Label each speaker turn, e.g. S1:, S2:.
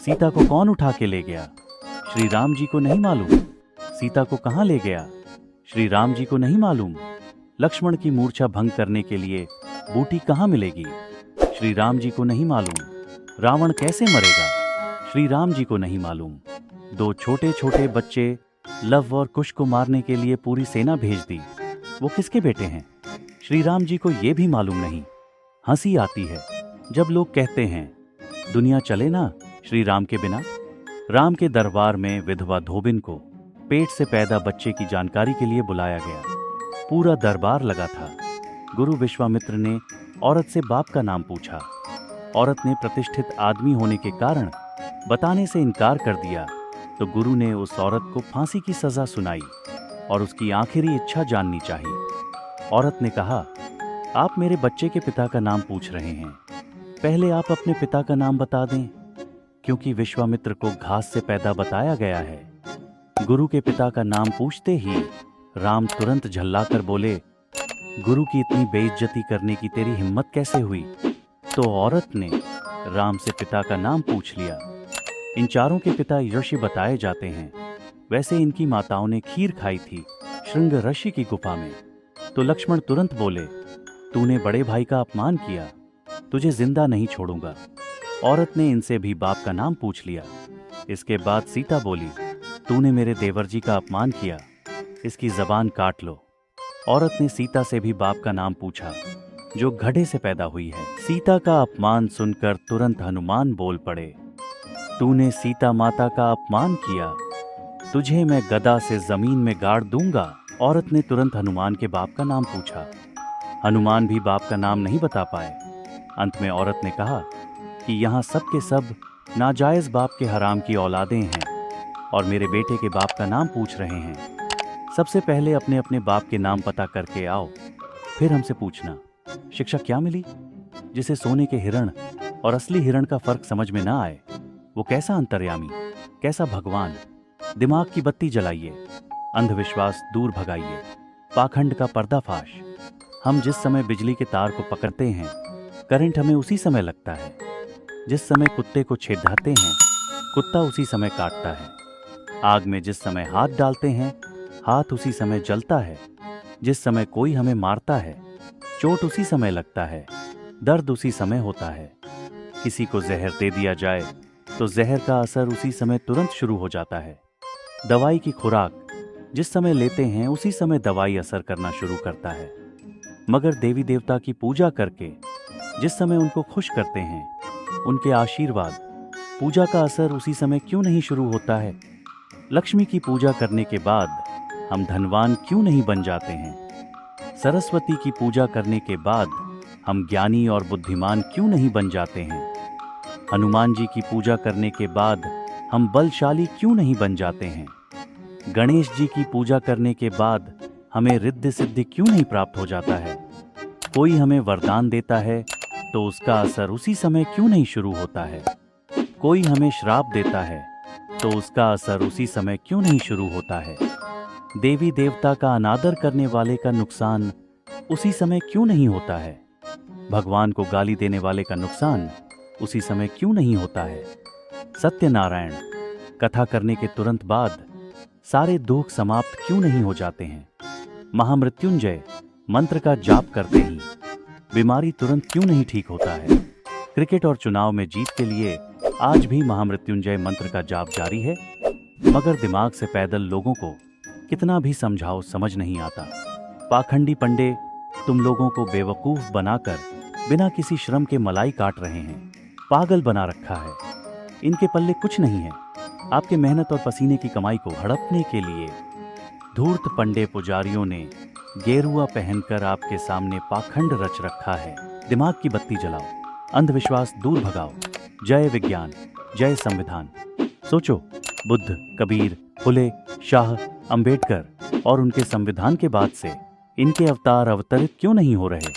S1: सीता को कौन उठा के ले गया? श्री राम जी को नहीं मालूम। सीता को कहां ले गया? श्री राम जी को नहीं मालूम। लक्ष्मण की मूर्छा भंग करने के लिए बूटी कहां मिलेगी? श्री राम जी को नहीं मालूम। रावण कैसे मरेगा? श्री राम जी को नहीं मालूम। दो छोटे छोटे बच्चे लव और कुश को मारने के लिए पूरी सेना भेज दी, वो किसके बेटे हैं? श्री राम जी को ये भी मालूम नहीं। हंसी आती है जब लोग कहते हैं दुनिया चले ना श्री राम के बिना। राम के दरबार में विधवा धोबिन को पेट से पैदा बच्चे की जानकारी के लिए बुलाया गया। पूरा दरबार लगा था। गुरु विश्वामित्र ने औरत से बाप का नाम पूछा। औरत ने प्रतिष्ठित आदमी होने के कारण बताने से इनकार कर दिया, तो गुरु ने उस औरत को फांसी की सजा सुनाई और उसकी आखिरी इच्छा जाननी चाहिए। औरत ने कहा, आप मेरे बच्चे के पिता का नाम पूछ रहे हैं, पहले आप अपने पिता का नाम बता दें। क्योंकि विश्वामित्र को घास से पैदा बताया गया है। गुरु के पिता का नाम पूछते ही राम तुरंत झल्लाकर बोले, गुरु की इतनी बेइज्जती करने की तेरी हिम्मत कैसे हुई? तो औरत ने राम से पिता का नाम पूछ लिया। इन चारों के पिता ऋषि बताए जाते हैं। वैसे इनकी माताओं ने खीर खाई थी श्रृंग ऋषि की गुफा में। तो लक्ष्मण तुरंत बोले, तूने बड़े भाई का अपमान किया, तुझे जिंदा नहीं छोड़ूंगा। औरत ने इनसे भी बाप का नाम पूछ लिया। इसके बाद सीता बोली, तूने मेरे देवर जी का अपमान किया, इसकी जबान काट लो। औरत ने सीता से भी बाप का नाम पूछा, जो गधे से पैदा हुई है। सीता का अपमान सुनकर तुरंत हनुमान बोल पड़े, तूने सीता माता का अपमान किया, तुझे मैं गदा से जमीन में गाड़ दूंगा। औरत ने तुरंत हनुमान के बाप का नाम पूछा। हनुमान भी बाप का नाम नहीं बता पाए। अंत में औरत ने कहा कि यहाँ सब के सब नाजायज बाप के हराम की औलादें हैं और मेरे बेटे के बाप का नाम पूछ रहे हैं। सबसे पहले अपने अपने बाप के नाम पता करके आओ, फिर हमसे पूछना। शिक्षा क्या मिली? जिसे सोने के हिरण और असली हिरण का फर्क समझ में ना आए, वो कैसा अंतर्यामी, कैसा भगवान। दिमाग की बत्ती जलाइए, अंधविश्वास दूर भगाइए, पाखंड का पर्दाफाश। हम जिस समय बिजली के तार को पकड़ते हैं, करंट हमें उसी समय लगता है। जिस समय कुत्ते को छेड़ाते हैं, कुत्ता उसी समय काटता है। आग में जिस समय हाथ डालते हैं, हाथ उसी समय जलता है। जिस समय कोई हमें मारता है, चोट उसी समय लगता है, दर्द उसी समय होता है। किसी को जहर दे दिया जाए तो जहर का असर उसी समय तुरंत शुरू हो जाता है। दवाई की खुराक जिस समय लेते हैं, उसी समय दवाई असर करना शुरू करता है। मगर देवी देवता की पूजा करके जिस समय उनको खुश करते हैं, उनके आशीर्वाद, पूजा का असर उसी समय क्यों नहीं शुरू होता है? लक्ष्मी की पूजा करने के बाद हम धनवान क्यों नहीं बन जाते हैं? सरस्वती की पूजा करने के बाद हम ज्ञानी और बुद्धिमान क्यों नहीं बन जाते हैं? हनुमान जी की पूजा करने के बाद हम बलशाली क्यों नहीं बन जाते हैं? गणेश जी की पूजा करने के बाद हमें रिद्धि सिद्धि क्यों नहीं प्राप्त हो जाता है? कोई हमें वरदान देता है तो उसका असर उसी समय क्यों नहीं शुरू होता है? कोई हमें श्राप देता है तो उसका असर उसी समय क्यों नहीं शुरू होता है? देवी देवता का अनादर करने वाले का नुकसान उसी समय क्यों नहीं होता है? भगवान को गाली देने वाले का नुकसान उसी समय क्यों नहीं होता है? सत्यनारायण कथा करने के तुरंत बाद सारे दुख समाप्त क्यों नहीं हो जाते हैं? महामृत्युंजय मंत्र का जाप करते ही बीमारी तुरंत क्यों नहीं ठीक होता है? क्रिकेट और चुनाव में जीत के लिए आज भी महामृत्युंजय मंत्र का जाप जारी है, मगर दिमाग से पैदल लोगों को कितना भी समझाओ समझ नहीं आता। पाखंडी पंडे तुम लोगों को बेवकूफ बनाकर बिना किसी श्रम के मलाई काट रहे हैं, पागल बना रखा है। इनके पल्ले कुछ नहीं है। आपके मेहनत और पसीने की कमाई को हड़पने के लिए धूर्त पंडे पुजारियों ने गेरुआ पहनकर आपके सामने पाखंड रच रखा है। दिमाग की बत्ती जलाओ, अंधविश्वास दूर भगाओ। जय विज्ञान, जय संविधान। सोचो, बुद्ध, कबीर, फुले, शाह, अंबेडकर और उनके संविधान के बाद से इनके अवतार अवतरित क्यों नहीं हो रहे?